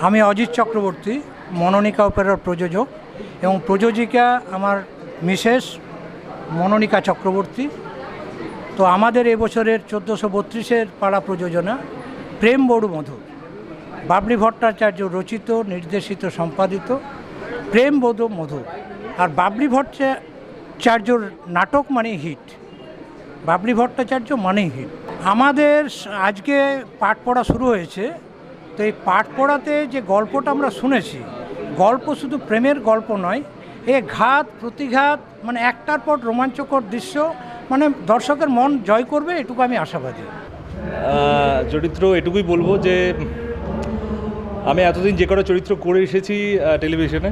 আমি অজিত চক্রবর্তী, মনোনিকা অপেরার প্রযোজক এবং প্রযোজিকা আমার মিসেস মনোনিকা চক্রবর্তী। তো আমাদের এবছরের 1432-এর পাড়া প্রযোজনা প্রেম বড়ু মধুর, বাবলি ভট্টাচার্য রচিত, নির্দেশিত, সম্পাদিত প্রেম বড়ু মধুর। আর বাবলি ভট্টাচার্যর নাটক মানেই হিট, বাবলি ভট্টাচার্য মানেই হিট। আমাদের আজকে পাঠ পড়া শুরু হয়েছে। তো এই পাঠ পড়াতে যে গল্পটা আমরা শুনেছি, গল্প শুধু প্রেমের গল্প নয়, এ ঘাত প্রতিঘাত মানে একটার পর রোমাঞ্চকর দৃশ্য, মানে দর্শকের মন জয় করবে, এটুকু আমি আশাবাদী। চরিত্র এটুকুই বলবো যে আমি এতদিন যে কটা চরিত্র করে এসেছি টেলিভিশনে,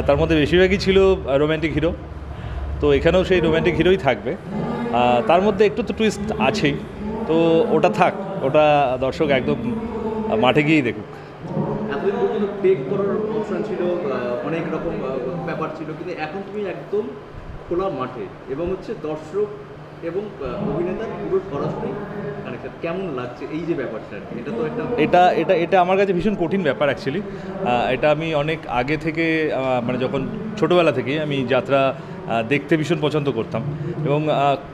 তার মধ্যে বেশিরভাগই ছিল রোম্যান্টিক হিরো। তো এখানেও সেই রোম্যান্টিক হিরোই থাকবে, তার মধ্যে একটু তো টুইস্ট আছেই। তো ওটা থাক, ওটা দর্শক একদম মাঠে গিয়েই দেখুক। এতদিন পর্যন্ত টেক করার অপশন ছিল, অনেক রকম ব্যাপার ছিল, কিন্তু এখন তুমি একদম খোলা মাঠে এবং দর্শক এবং অভিনেতার পুরো সরাসরি কানেকশন। কেমন লাগছে এই যে ব্যাপারটা? এটা তো এটা আমার কাছে ভীষণ কঠিন ব্যাপার অ্যাকচুয়ালি। এটা আমি অনেক আগে থেকে, মানে যখন ছোটোবেলা থেকেই আমি যাত্রা দেখতে ভীষণ পছন্দ করতাম এবং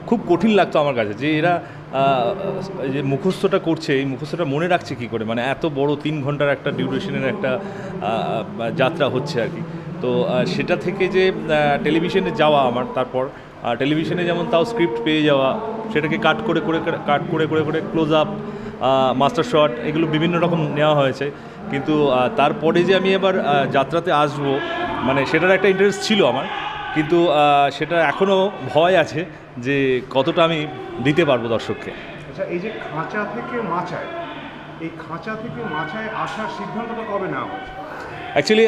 খুব কঠিন লাগতো আমার কাছে যে এরা যে মুখস্থটা করছে, এই মুখস্থটা মনে রাখছে কী করে, মানে এত বড় 3 ঘন্টার একটা ডিউরেশনের একটা যাত্রা হচ্ছে আর কি। তো সেটা থেকে যে টেলিভিশনে যাওয়া আমার, তারপর টেলিভিশনে যেমন তাও স্ক্রিপ্ট পেয়ে যাওয়া, সেটাকে কাট করে ক্লোজ আপ, মাস্টার শট, এগুলো বিভিন্ন রকম নেওয়া হয়েছে। কিন্তু তারপরে যে আমি এবার যাত্রাতে আসবো, মানে সেটার একটা ইন্টারেস্ট ছিল আমার, কিন্তু সেটা এখনও ভয় আছে যে কতটা আমি দিতে পারবো দর্শককে। আচ্ছা, এই যে খাঁচা থেকে মাচায়, এই খাঁচা থেকে মাচায় আসার সিদ্ধান্তটা কবে নেওয়া হয়েছে? অ্যাকচুয়ালি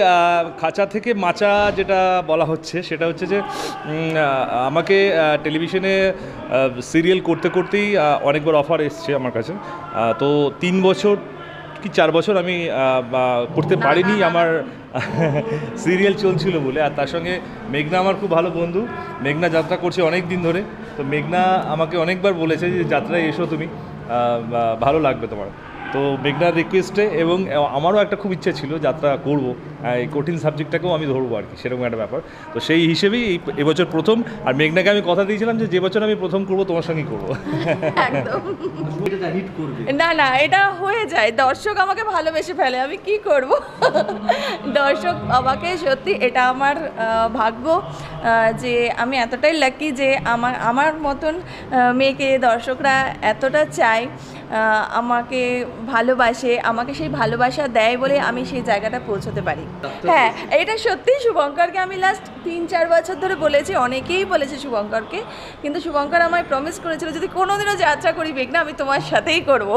খাঁচা থেকে মাচা যেটা বলা হচ্ছে সেটা হচ্ছে যে আমাকে টেলিভিশনে সিরিয়াল করতে করতেই অনেকবার অফার এসছে আমার কাছে। তো 3 বছর কি 4 বছর আমি করতে পারিনি, আমার সিরিয়াল চলছিল বলে। আর তার সঙ্গে মেঘনা আমার খুব ভালো বন্ধু, মেঘনা যাত্রা করছে অনেক দিন ধরে। তো মেঘনা আমাকে অনেকবার বলেছে যে যাত্রায় এসো তুমি, ভালো লাগবে তোমার। তো মেঘনার রিকোয়েস্টে এবং আমারও একটা খুব ইচ্ছে ছিল যাত্রা করব, এই কঠিন সাবজেক্টটাকেও আমি ধরবো আর কি, সেরকম একটা ব্যাপার। তো সেই হিসেবেই এবছর প্রথম, আর মেঘনাকে আমি কথা দিয়েছিলাম যে বছর আমি প্রথম করবো তোমার সঙ্গেই করবো। না না, এটা হয়ে যায়, দর্শক আমাকে ভালোবেসে ফেলে, আমি কি করব। দর্শক আমাকে সত্যি, এটা আমার ভাগ্য যে আমি এতটাই লাকি যে আমার মতন মেয়েকে দর্শকরা এতটা চায়, আমাকে ভালোবাসে, আমাকে সেই ভালোবাসা দেয় বলে আমি সেই জায়গাটা পৌঁছতে পারি। হ্যাঁ, এটা সত্যি। শুভঙ্করকে আমি লাস্ট 3-4 বছর ধরে বলেছি, অনেকেই বলেছে শুভঙ্করকে, কিন্তু শুভঙ্কর আমায় প্রমিস করেছিল যদি কোনোদিনও যাত্রা করি মেঘনা, আমি তোমার সাথেই করব।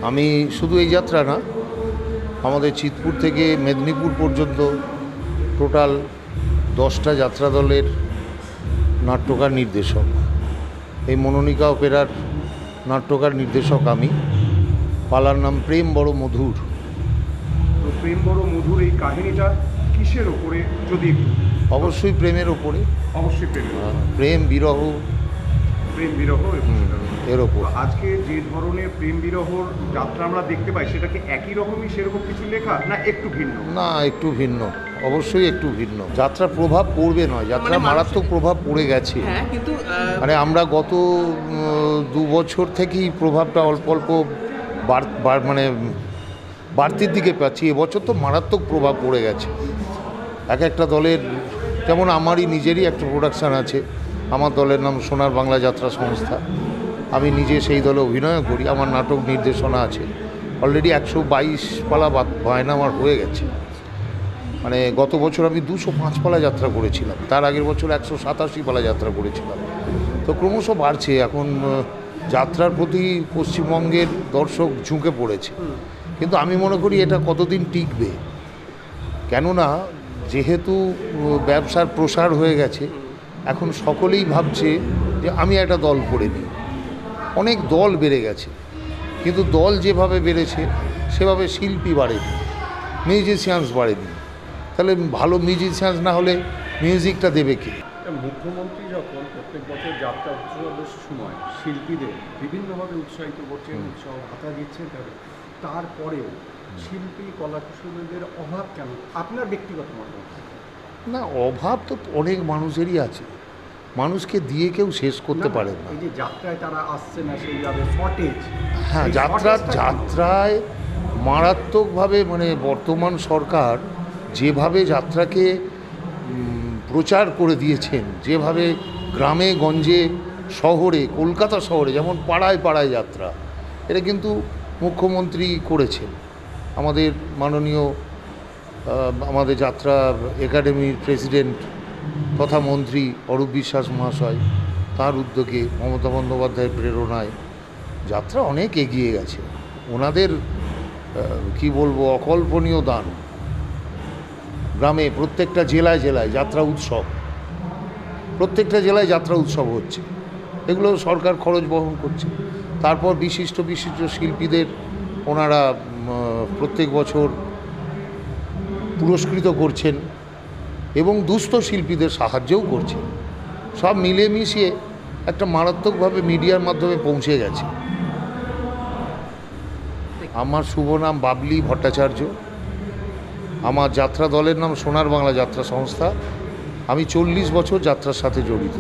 আমি শুধু এই যাত্রা না, আমাদের চিতপুর থেকে মেদিনীপুর পর্যন্ত টোটাল 10টা যাত্রা দলের নাট্যকার নির্দেশক। এই মনোনিকা অপেরার নাট্যকার নির্দেশক আমি। পালার নাম প্রেম বড় মধুর। তো প্রেম বড় মধুর এই কাহিনীটা কিসের ওপরে? যদি অবশ্যই প্রেমের ওপরে, অবশ্যই প্রেম বিরহ এর ওপর। আজকে যে ধরনের প্রেম বিরহর যাত্রা আমরা দেখতে পাই, সেটা কি একই রকমই সেরকম কিছু লেখা, না একটু ভিন্ন? না, একটু ভিন্ন, অবশ্যই একটু ভিন্ন। যাত্রার প্রভাব পড়বে নয়, যাত্রা মারাত্মক প্রভাব পড়ে গেছে। কিন্তু মানে আমরা গত 2 বছর থেকেই প্রভাবটা অল্প অল্প মানে বাড়তির দিকে পাচ্ছি। এবছর তো মারাত্মক প্রভাব পড়ে গেছে এক একটা দলের। যেমন আমারই নিজেরই একটা প্রোডাকশান আছে, আমার দলের নাম সোনার বাংলা যাত্রা সংস্থা। আমি নিজে সেই দলে অভিনয় করি, আমার নাটক নির্দেশনা আছে। অলরেডি 122 পালা বায়না আমার হয়ে গেছে। মানে গত বছর আমি 205 পালা যাত্রা করেছিলাম, তার আগের বছর 187 পালা যাত্রা করেছিলাম। তো ক্রমশ বাড়ছে এখন যাত্রার প্রতি পশ্চিমবঙ্গের দর্শক ঝুঁকে পড়েছে। কিন্তু আমি মনে করি এটা কতদিন টিকবে, কেননা যেহেতু ব্যবসার প্রসার হয়ে গেছে, এখন সকলেই ভাবছে যে আমি একটা দল করে নিই। অনেক দল বেড়ে গেছে, কিন্তু দল যেভাবে বেড়েছে সেভাবে শিল্পী বাড়েনি, মিউজিশিয়ানস বাড়েনি। তাহলে ভালো মিউজিশিয়ানস না হলে মিউজিকটা দেবে কে? মুখ্যমন্ত্রী যখন প্রত্যেক বছর যাত্রা উৎসবের সময় শিল্পীদের বিভিন্নভাবে উৎসাহিত করছেন, উৎসাহ ভাতা দিচ্ছেন, তারপরেও শিল্পী কলা কুশলীদের অভাব কেন আপনার ব্যক্তিগত মতামত? না, অভাব তো অনেক মানুষেরই আছে, মানুষকে দিয়ে কেউ শেষ করতে পারে না। এই যে যাত্রায় তারা আসছে না সেইভাবে শর্টেজ, হ্যাঁ, যাত্রায় মারাত্মকভাবে মানে বর্তমান সরকার যেভাবে যাত্রাকে প্রচার করে দিয়েছেন, যেভাবে গ্রামে গঞ্জে শহরে, কলকাতা শহরে যেমন পাড়ায় পাড়ায় যাত্রা, এটা কিন্তু মুখ্যমন্ত্রী করেছেন। আমাদের মাননীয় আমাদের যাত্রা একাডেমির প্রেসিডেন্ট তথা মন্ত্রী অরূপ বিশ্বাস মহাশয়, তার উদ্যোগে, মমতা বন্দ্যোপাধ্যায়ের প্রেরণায় যাত্রা অনেক এগিয়ে গেছে। ওনাদের কি বলবো, অকল্পনীয় দান। গ্রামে প্রত্যেকটা জেলায় জেলায় যাত্রা উৎসব, প্রত্যেকটা জেলায় যাত্রা উৎসব হচ্ছে, এগুলো সরকার খরচ বহন করছে। তারপর বিশিষ্ট বিশিষ্ট শিল্পীদের ওনারা প্রত্যেক বছর পুরস্কৃত করছেন এবং দুস্থ শিল্পীদের সাহায্যও করছেন। সব মিলেমিশিয়ে একটা মারাত্মকভাবে মিডিয়ার মাধ্যমে পৌঁছে গেছে। আমার শুভ নাম বাবলি ভট্টাচার্য। আমার যাত্রা দলের নাম সোনার বাংলা যাত্রা সংস্থা। আমি 40 বছর যাত্রার সাথে জড়িত।